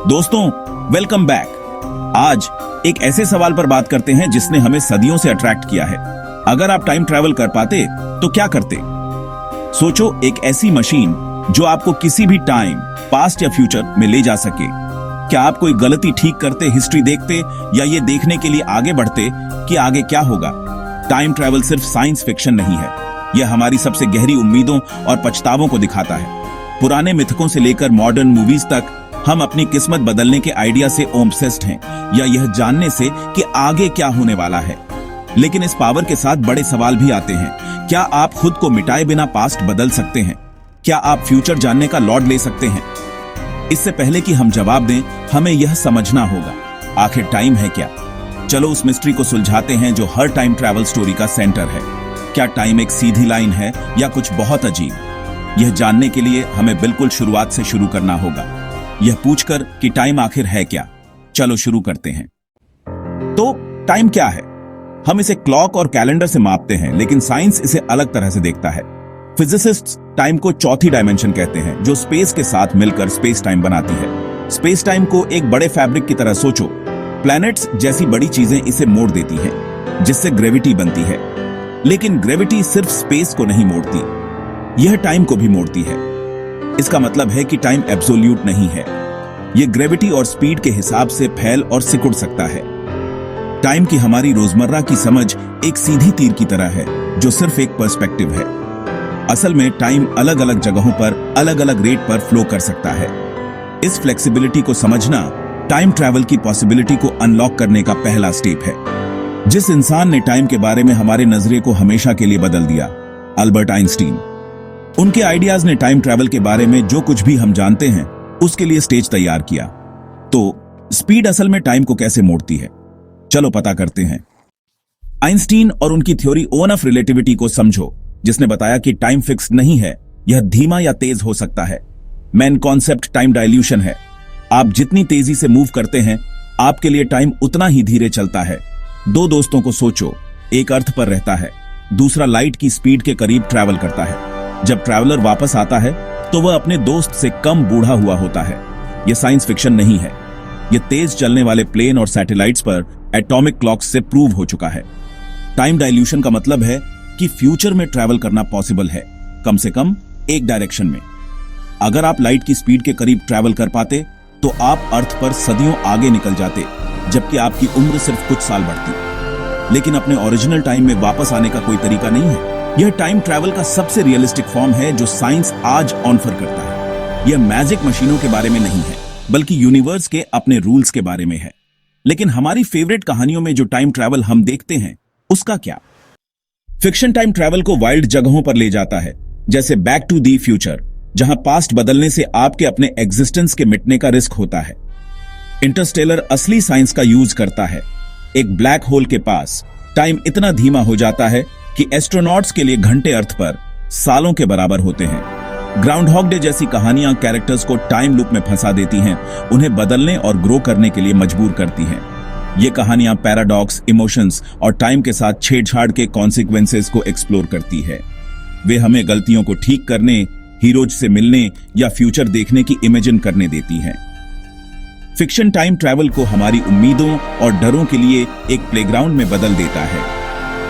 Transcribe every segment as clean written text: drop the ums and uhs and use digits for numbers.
दोस्तों, welcome back. आज एक ऐसे सवाल पर बात करते हैं जिसने हमें सदियों से अट्रैक्ट किया है। अगर आप टाइम ट्रैवल कर पाते तो क्या करते? सोचो, एक ऐसी मशीन जो आपको किसी भी टाइम, पास्ट या फ्यूचर में ले जा सके। क्या आप कोई गलती ठीक करते, हिस्ट्री देखते, या ये देखने के लिए आगे बढ़ते कि आगे क्या होगा? टाइम ट्रैवल सिर्फ साइंस फिक्शन नहीं है, यह हमारी सबसे गहरी उम्मीदों और पछतावों को दिखाता है। पुराने मिथकों से लेकर मॉडर्न मूवीज तक हम अपनी किस्मत बदलने के आइडिया से ऑब्सेस्ड हैं, या यह जानने से कि आगे क्या होने वाला है। लेकिन इस पावर के साथ बड़े सवाल भी आते हैं। क्या आप खुद को मिटाए बिना पास्ट बदल सकते हैं? क्या आप फ्यूचर जानने का लॉर्ड ले सकते हैं? इससे पहले कि हम जवाब दें, हमें यह समझना होगा, आखिर टाइम है क्या? चलो उस मिस्ट्री को सुलझाते हैं जो हर टाइम ट्रैवल स्टोरी का सेंटर है। क्या टाइम एक सीधी लाइन है या कुछ बहुत अजीब? यह जानने के लिए हमें बिल्कुल शुरुआत से शुरू करना होगा, यह पूछकर कि टाइम आखिर है क्या। चलो शुरू करते हैं। तो टाइम क्या है? हम इसे क्लॉक और कैलेंडर से मापते हैं, लेकिन साइंस इसे अलग तरह से देखता है। फिजिसिस्ट्स टाइम को चौथी डायमेंशन कहते हैं, जो स्पेस के साथ मिलकर स्पेस टाइम बनाती है। स्पेस टाइम को एक बड़े फैब्रिक की तरह सोचो। प्लैनेट्स जैसी बड़ी चीजें इसे मोड़ देती हैं, जिससे ग्रेविटी बनती है। लेकिन ग्रेविटी सिर्फ स्पेस को नहीं मोड़ती, यह टाइम को भी मोड़ती है। इसका मतलब है कि टाइम एब्सोल्यूट नहीं है, यह ग्रेविटी और स्पीड के हिसाब से फैल और सिकुड़ सकता है। टाइम की हमारी रोजमर्रा की समझ एक सीधी तीर की तरह है, जो सिर्फ एक पर्सपेक्टिव है। असल में टाइम अलग अलग जगहों पर अलग अलग रेट पर फ्लो कर सकता है। इस फ्लेक्सिबिलिटी को समझना टाइम ट्रैवल की पॉसिबिलिटी को अनलॉक करने का पहला स्टेप है। जिस इंसान ने टाइम के बारे में हमारे नजरिए को हमेशा के लिए बदल दिया, अल्बर्ट आइंस्टीन। उनके आइडियाज ने टाइम ट्रैवल के बारे में जो कुछ भी हम जानते हैं उसके लिए स्टेज तैयार किया। तो स्पीड असल में टाइम को कैसे मोड़ती है? चलो पता करते हैं। आइंस्टीन और उनकी थ्योरी ओन ऑफ रिलेटिविटी को समझो, जिसने बताया कि टाइम फिक्स नहीं है, यह धीमा या तेज हो सकता है। मेन कॉन्सेप्ट टाइम डायल्यूशन है। आप जितनी तेजी से मूव करते हैं, आपके लिए टाइम उतना ही धीरे चलता है। दो दोस्तों को सोचो, एक अर्थ पर रहता है, दूसरा लाइट की स्पीड के करीब ट्रैवल करता है। जब ट्रैवलर वापस आता है तो वह अपने दोस्त से कम बूढ़ा हुआ होता है। यह साइंस फिक्शन नहीं है, यह तेज चलने वाले प्लेन और सैटेलाइट्स पर एटॉमिक क्लॉक्स से प्रूव हो चुका है। टाइम डायल्यूशन का मतलब है कि फ्यूचर में ट्रैवल करना पॉसिबल है, कम से कम एक डायरेक्शन में। अगर आप लाइट की स्पीड के करीब ट्रैवल कर पाते तो आप अर्थ पर सदियों आगे निकल जाते, जबकि आपकी उम्र सिर्फ कुछ साल बढ़ती। लेकिन अपने ओरिजिनल टाइम में वापस आने का कोई तरीका नहीं है। यह टाइम ट्रैवल का सबसे रियलिस्टिक फॉर्म है जो साइंस आज ऑफर करता है। यह मैजिक मशीनों के बारे में नहीं है, बल्कि यूनिवर्स के अपने रूल्स के बारे में है। लेकिन हमारी फेवरेट कहानियों में जो टाइम ट्रैवल हम देखते हैं, उसका क्या? फिक्शन टाइम ट्रैवल को वाइल्ड जगहों पर ले जाता है, जैसे बैक टू दी फ्यूचर, जहां पास्ट बदलने से आपके अपने एग्जिस्टेंस के मिटने का रिस्क होता है। इंटरस्टेलर असली साइंस का यूज करता है। एक ब्लैक होल के पास टाइम इतना धीमा हो जाता है कि एस्ट्रोनॉट्स के लिए घंटे अर्थ पर सालों के बराबर होते हैं। ग्राउंड हॉग डे जैसी कहानियां कैरेक्टर्स को टाइम लूप में फंसा देती हैं, उन्हें बदलने और ग्रो करने के लिए मजबूर करती हैं। ये कहानियां पैराडॉक्स, इमोशंस और टाइम के साथ छेड़छाड़ के कॉन्सिक्वेंसेस को एक्सप्लोर करती है। वे हमें गलतियों को ठीक करने, हीरोज से मिलने या फ्यूचर देखने की इमेजिन करने देती हैं। फिक्शन टाइम ट्रैवल को हमारी उम्मीदों और डरों के लिए एक प्लेग्राउंड में बदल देता है।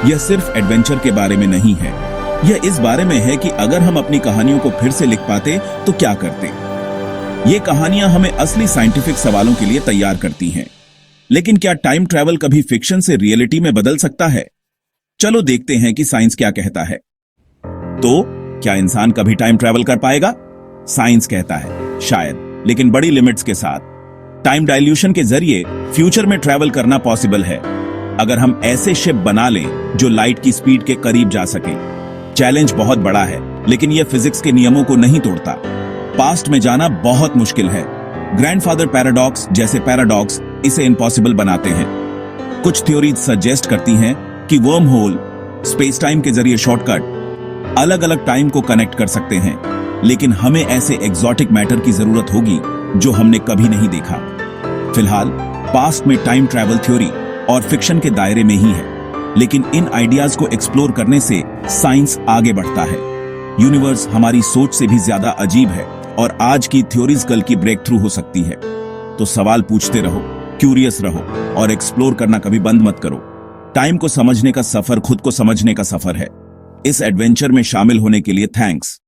यह सिर्फ एडवेंचर के बारे में नहीं है, यह इस बारे में है कि अगर हम अपनी कहानियों को फिर से लिख पाते तो क्या करते। ये कहानियां हमें असली साइंटिफिक सवालों के लिए तैयार करती हैं। लेकिन क्या टाइम ट्रैवल कभी फिक्शन से रियलिटी में बदल सकता है? चलो देखते हैं कि साइंस क्या कहता है। तो क्या इंसान कभी टाइम ट्रैवल कर पाएगा? साइंस कहता है शायद, लेकिन बड़ी लिमिट्स के साथ। टाइम डायल्यूशन के जरिए फ्यूचर में ट्रैवल करना पॉसिबल है, अगर हम ऐसे शिप बना लें जो लाइट की स्पीड के करीब जा सके। चैलेंज बहुत बड़ा है, लेकिन यह फिजिक्स के नियमों को नहीं तोड़ता। पास्ट में जाना बहुत मुश्किल है। ग्रैंडफादर पैराडॉक्स जैसे पैराडॉक्स इसे इम्पॉसिबल बनाते हैं। कुछ थ्योरीज सजेस्ट करती हैं कि वर्म होल, स्पेस टाइम के जरिए शॉर्टकट अलग अलग टाइम को कनेक्ट कर सकते हैं, लेकिन हमें ऐसे एग्जॉटिक मैटर की जरूरत होगी जो हमने कभी नहीं देखा। फिलहाल पास्ट में टाइम ट्रैवल थ्योरी और फिक्शन के दायरे में ही है, लेकिन इन आइडियाज को एक्सप्लोर करने से साइंस आगे बढ़ता है। यूनिवर्स हमारी सोच से भी ज्यादा अजीब है और आज की थ्योरीज कल की ब्रेक थ्रू हो सकती है। तो सवाल पूछते रहो, क्यूरियस रहो और एक्सप्लोर करना कभी बंद मत करो। टाइम को समझने का सफर खुद को समझने का सफर है। इस एडवेंचर में शामिल होने के लिए थैंक्स।